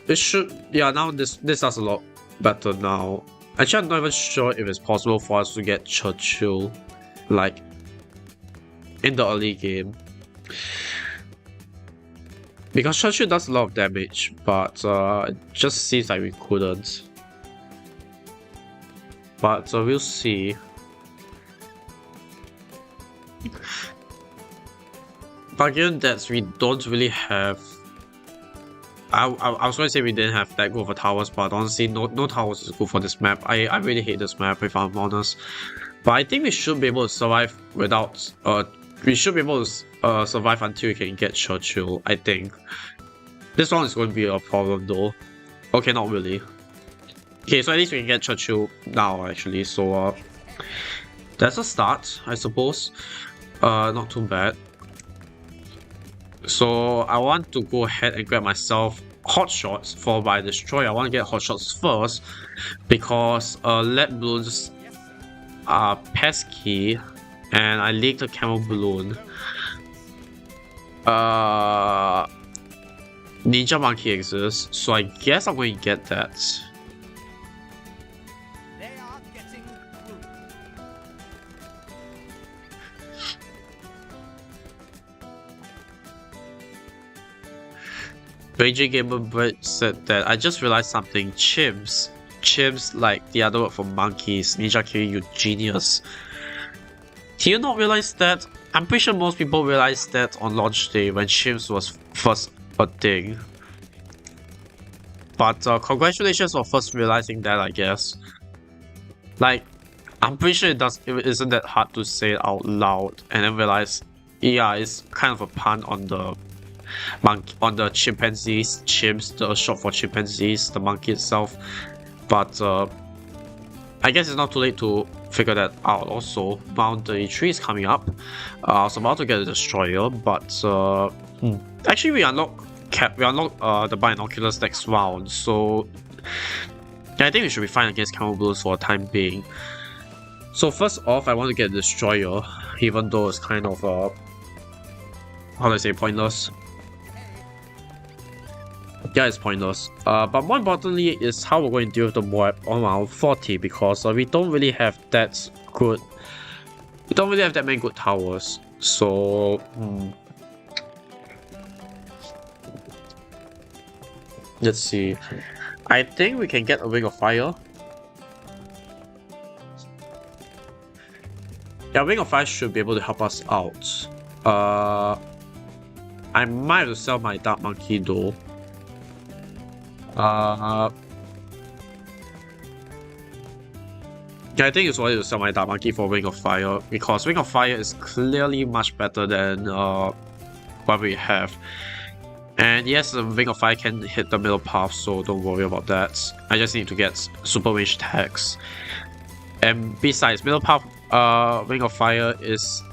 It should, yeah, now this does a lot better now. Actually, I'm not even sure if it's possible for us to get Churchill, like, in the early game. Because Churchill does a lot of damage, but it just seems like we couldn't. But we'll see. But given that we don't really have... I was going to say we didn't have that good for towers, but honestly, no towers is good for this map. I really hate this map, if I'm honest. But I think we should be able to survive without... we should be able to survive until we can get Churchill, I think. This one is going to be a problem though. Okay, not really. Okay, so at least we can get Churchill now actually, so that's a start, I suppose. Not too bad. So I want to go ahead and grab myself Hot Shots followed by Destroy. I want to get Hot Shots first because lead balloons are pesky and I leaked a Camel Balloon. Ninja Monkey exists, so I guess I'm going to get that. Raging Gamer Bird said that I just realized something. Chimps. Chimps, like the other word for monkeys. Ninja Kiwi, you genius. Do you not realize that? I'm pretty sure most people realized that on launch day when chimps was first a thing. But congratulations for first realizing that, I guess. Like, I'm pretty sure it isn't that hard to say it out loud and then realize, yeah, it's kind of a pun on the chimpanzees, chimps, the short for chimpanzees, the monkey itself. But I guess it's not too late to figure that out. Also, Mount 33 is coming up. I was about to get a destroyer, but actually we unlock the binoculars next round, so yeah, I think we should be fine against Camel Balloons for the time being. So first off, I want to get a destroyer, even though it's kind of how do I say, pointless. Yeah, it's pointless. But more importantly is how we're going to deal with the MOAB on round 40, because we don't really have that good. We don't really have that many good towers. So let's see. I think we can get a Ring of Fire. Yeah, Ring of Fire should be able to help us out. I might have to sell my Dark Monkey though. Yeah, Yeah, I think it's worth it to sell my Dark Monkey for Wing of Fire, because Wing of Fire is clearly much better than what we have. And yes, the Wing of Fire can hit the middle path, so don't worry about that. I just need to get super range tags. And besides, middle path Wing of Fire is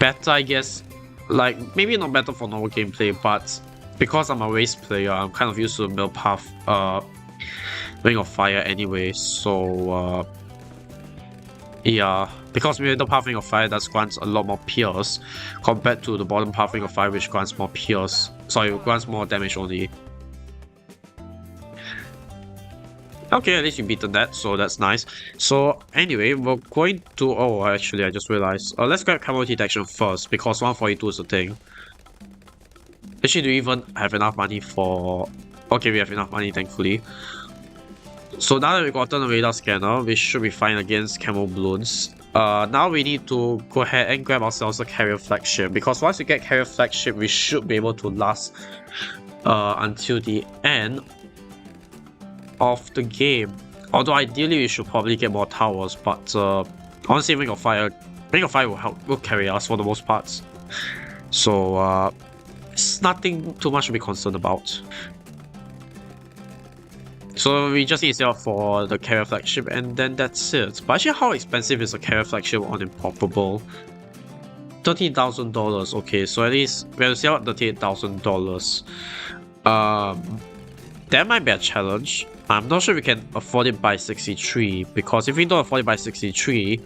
better, I guess. Like, maybe not better for normal gameplay, but because I'm a race player, I'm kind of used to the middle path Ring of Fire anyway, so yeah, because middle path Ring of Fire does grant a lot more pierce compared to the bottom path Ring of Fire, which grants more pierce. Sorry, grants more damage only. Okay, at least you beaten that, so that's nice. So anyway, we're going to... Oh, actually, I just realized. Let's grab camera detection first, because 142 is the thing. Actually, do we even have enough money for... Okay, we have enough money, thankfully. So now that we've gotten a radar scanner, we should be fine against camo balloons. Now we need to go ahead and grab ourselves a carrier flagship, because once we get carrier flagship, we should be able to last until the end of the game. Although ideally we should probably get more towers, but honestly, Ring of Fire will carry us for the most part. So it's nothing too much to be concerned about. So we just need to sell for the carrier flagship, and then that's it. But actually, how expensive is a carrier flagship on Impoppable? $30,000. Okay, so at least we have to sell at $38,000. That might be a challenge. I'm not sure we can afford it by 63, because if we don't afford it by 63,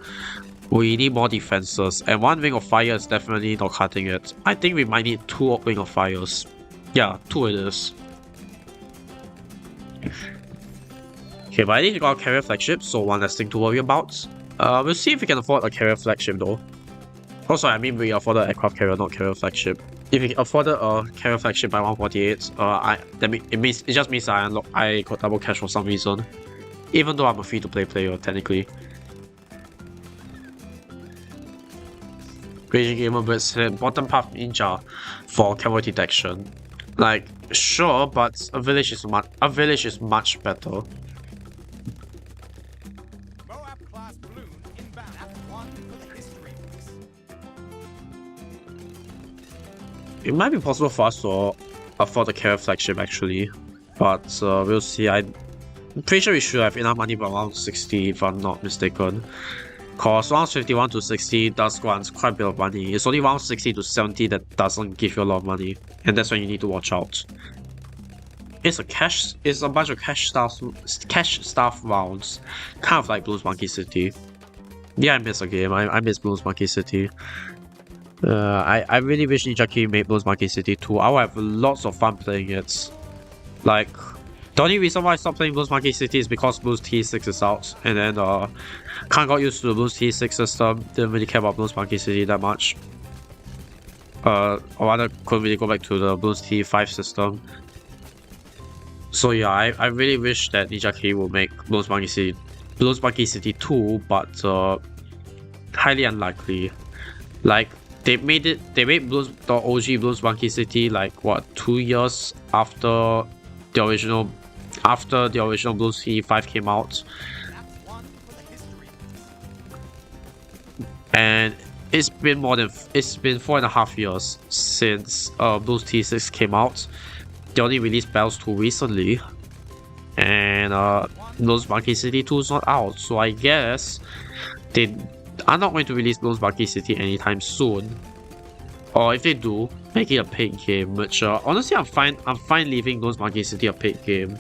we need more defenses, and one Ring of Fire is definitely not cutting it. I think we might need 2 Ring of Fires. Yeah, 2 it is. Okay, but I think we got a carrier flagship, so one less thing to worry about. We'll see if we can afford a carrier flagship though. Oh, sorry, I mean we afforded an aircraft carrier, not carrier flagship. If we afforded a carrier flagship by 148, it just means I got double cash for some reason. Even though I'm a free-to-play player, technically. Raging Gamer Blitz hit bottom path ninja for camera detection. Like, sure, but a village is much better. MOAB class balloon inbound at 1 for the history books. It might be possible for us to afford the carrier flagship actually, but we'll see. I'm pretty sure we should have enough money by around 60 if I'm not mistaken. Cause rounds 51 to 60 does grant quite a bit of money. It's only rounds 60 to 70 that doesn't give you a lot of money, and that's when you need to watch out. It's a bunch of cash staff rounds, kind of like Bloons Monkey City. Yeah, I miss a game. I miss Bloons Monkey City. I really wish Ninja King made Bloons Monkey City 2. I would have lots of fun playing it. Like, the only reason why I stopped playing Bloons Monkey City is because Bloons TD is out, and then kind of got used to the Bloons TD system. Didn't really care about Bloons Monkey City that much. Or rather, couldn't really go back to the Bloons TD 5 system. So yeah, I really wish that Ninja King will make Bloons Monkey City 2, but highly unlikely. Like, they made the OG Bloons Monkey City like what, 2 years after the original Bloons TD 5 came out. And it's been 4.5 years since Bloons TD 6 came out. They only released Battles 2 recently, and Bloons Monkey City 2 is not out, so I guess they are not going to release Bloons Monkey City anytime soon. Or if they do, make it a paid game, which honestly I'm fine leaving Bloons Monkey City a paid game.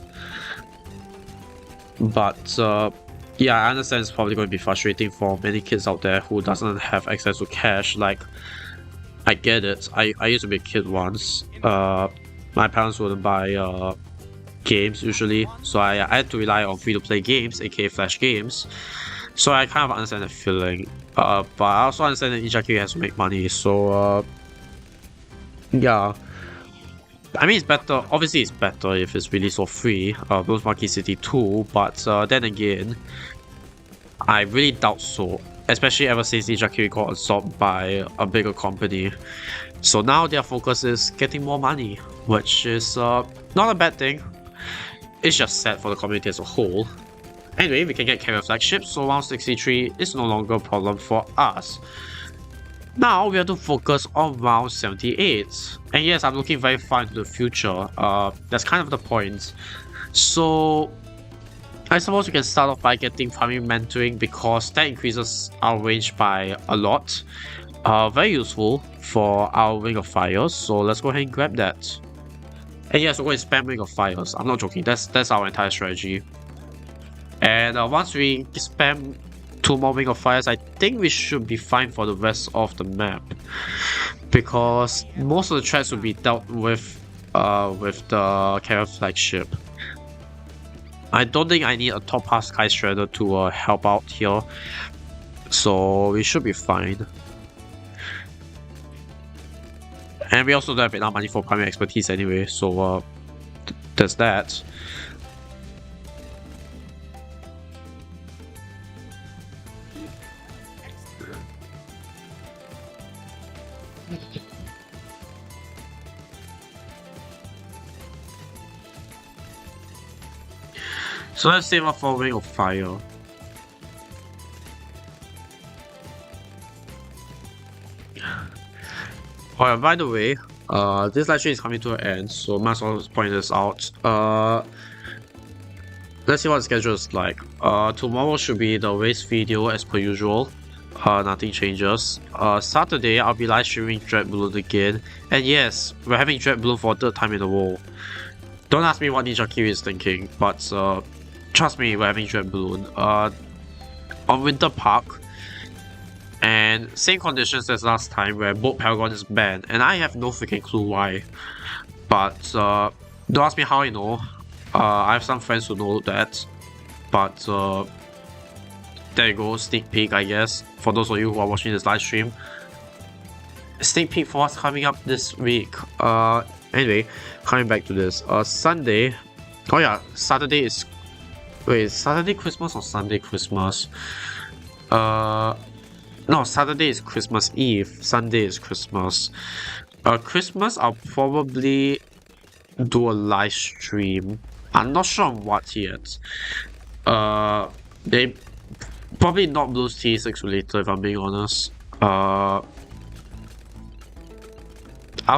But yeah, I understand it's probably going to be frustrating for many kids out there who doesn't have access to cash. Like, I get it. I used to be a kid once. My parents wouldn't buy games usually, so I had to rely on free-to-play games, aka flash games. So I kind of understand that feeling. But I also understand that Ninja King has to make money, so yeah. I mean, it's better. Obviously, it's better if it's released for free. Bloons Monkey City 2, but then again, I really doubt so. Especially ever since Ninja King got absorbed by a bigger company. So now their focus is getting more money, which is not a bad thing. It's just sad for the community as a whole. Anyway, we can get carrier flagship, so round 63 is no longer a problem for us. Now we have to focus on round 78. And yes, I'm looking very far into the future. That's kind of the point. So I suppose we can start off by getting primary mentoring because that increases our range by a lot. Very useful for our Ring of Fires, so let's go ahead and grab that. And yes, we're going to spam Ring of Fires. I'm not joking, that's our entire strategy. And once we spam 2 more Ring of Fires, I think we should be fine for the rest of the map. Because most of the threats will be dealt with the carrier flagship. I don't think I need a top half Sky Shredder to help out here. So we should be fine. And we also don't have enough money for primary expertise anyway, so there's that. So let's save up for Ring of Fire. Alright, by the way, this live stream is coming to an end, so might as well point this out. Let's see what the schedule is like. Tomorrow should be the race video as per usual. Nothing changes. Saturday, I'll be live streaming Dreadbloon again. And yes, we're having Dreadbloon for the 3rd time in a row. Don't ask me what Ninja Kiwi is thinking, but trust me, we're having Dreadbloon. On Winter Park. And same conditions as last time where both Paragon is banned, and I have no freaking clue why. But don't ask me how I know. I have some friends who know that. But there you go, sneak peek I guess, for those of you who are watching this live stream. Sneak peek for what's coming up this week. Anyway, coming back to this. Sunday. Oh yeah, Saturday is... Wait, Saturday Christmas or Sunday Christmas? No, Saturday is Christmas Eve, Sunday is Christmas. Christmas, I'll probably do a live stream. I'm not sure on what yet. They probably not Bloons TD related, if I'm being honest. I'll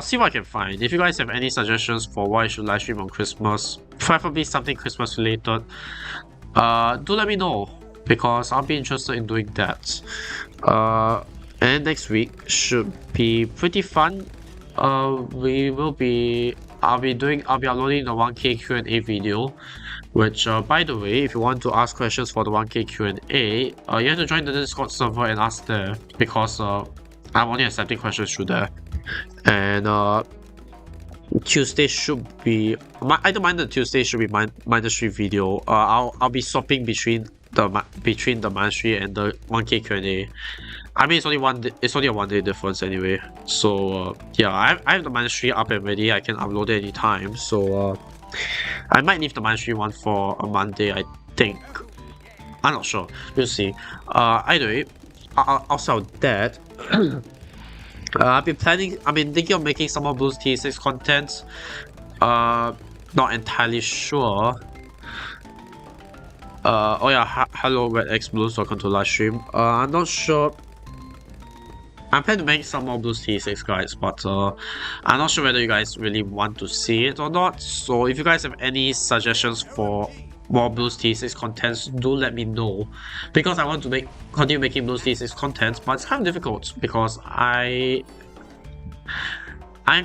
see what I can find. If you guys have any suggestions for what I should live stream on Christmas, preferably something Christmas related, do let me know, because I'll be interested in doing that. And next week should be pretty fun. I'll be uploading the 1K Q&A video, which by the way, if you want to ask questions for the 1K Q&A, you have to join the Discord server and ask there, because I'm only accepting questions through there. And Tuesday should be I don't mind, the Tuesday should be Mindustry video. I'll be swapping between the Mindustry and the 1K Q&A. I mean, it's only a 1 day difference anyway. So yeah, I have the Mindustry up and ready. I can upload it anytime. So I might leave the Mindustry one for a Monday, I think. I'm not sure. We'll see. Either way, outside of that, I've been thinking of making some more Bloons TD content. Not entirely sure. Oh yeah, hello Red X Bloons, welcome to live stream. I'm not sure. I plan to make some more Bloons TD guys, but I'm not sure whether you guys really want to see it or not. So if you guys have any suggestions for more Bloons TD contents, do let me know, because I want to continue making Bloons TD content, but it's kind of difficult because I'm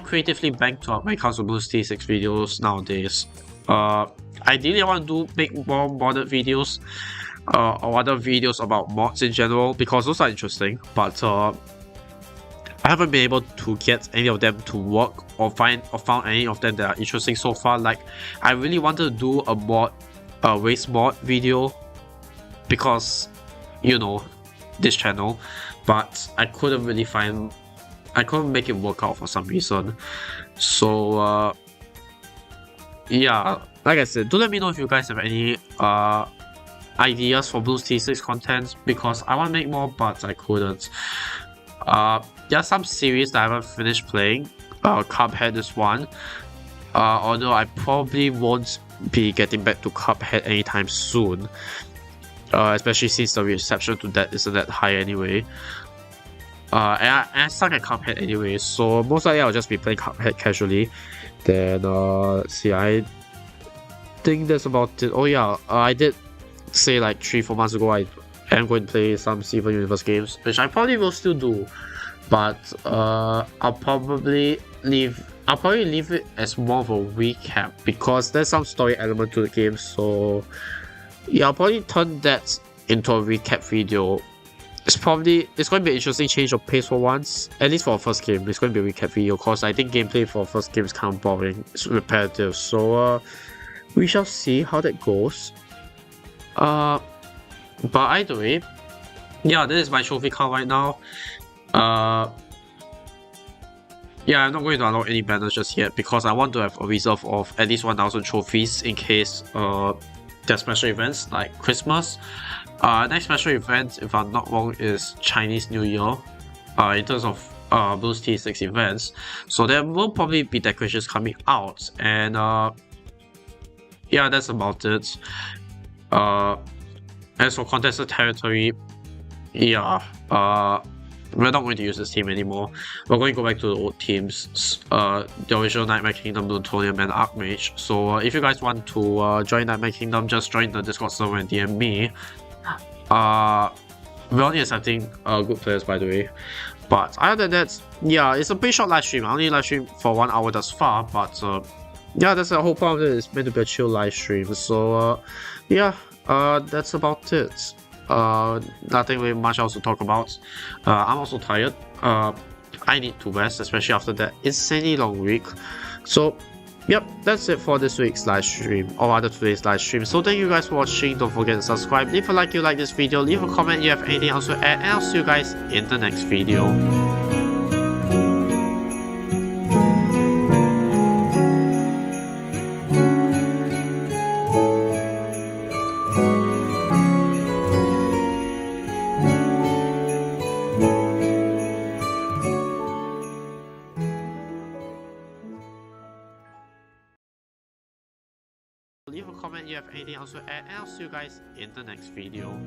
creatively banked up when it comes to Bloons TD videos nowadays. Ideally, I want to make more modded videos, or other videos about mods in general, because those are interesting, but I haven't been able to get any of them to work or found any of them that are interesting so far. Like, I really wanted to do a race mod video, because, you know, this channel, but I couldn't make it work out for some reason. So yeah, like I said, do let me know if you guys have any ideas for Bloons TD content, because I want to make more, but I couldn't. There are some series that I haven't finished playing. Cuphead is one. Although I probably won't be getting back to Cuphead anytime soon. especially since the reception to that isn't that high anyway. And I suck at Cuphead anyway, so most likely I'll just be playing Cuphead casually. Then, let's see, I think that's about it. Oh yeah, I did say like 3-4 months ago I am going to play some Steven Universe games, which I probably will still do, but I'll probably leave it as more of a recap because there's some story element to the game. So yeah, I'll probably turn that into a recap video. It's going to be an interesting change of pace for once, at least for a first game. It's going to be a recap video because I think gameplay for first game is kind of boring, it's repetitive. So we shall see how that goes. But either way, yeah, this is my trophy count right now. Yeah, I'm not going to unlock any banners just yet because I want to have a reserve of at least 1000 trophies in case there's special events like Christmas. Next special event, if I'm not wrong, is Chinese New Year. In terms of Bloons TD events, so there will probably be decorations coming out, and yeah, that's about it. As for contested territory, yeah, we're not going to use this team anymore. We're going to go back to the old teams, the original Nightmare Kingdom, Plutonium, and Archmage. So if you guys want to join Nightmare Kingdom, just join the Discord server and DM me. We're only accepting good players, by the way. But other than that, yeah, it's a pretty short live stream. I only live stream for 1 hour thus far, but yeah, that's the whole point of it. It's meant to be a chill live stream. So yeah, that's about it. Nothing really much else to talk about. I'm also tired. I need to rest, especially after that insanely long week. So yep, that's it for this week's live stream, or rather today's live stream. So thank you guys for watching. Don't forget to subscribe, leave a like if you like this video, leave a comment if you have anything else to add, and I'll see you guys in the next video. Leave a comment if you have anything else to add, and I'll see you guys in the next video.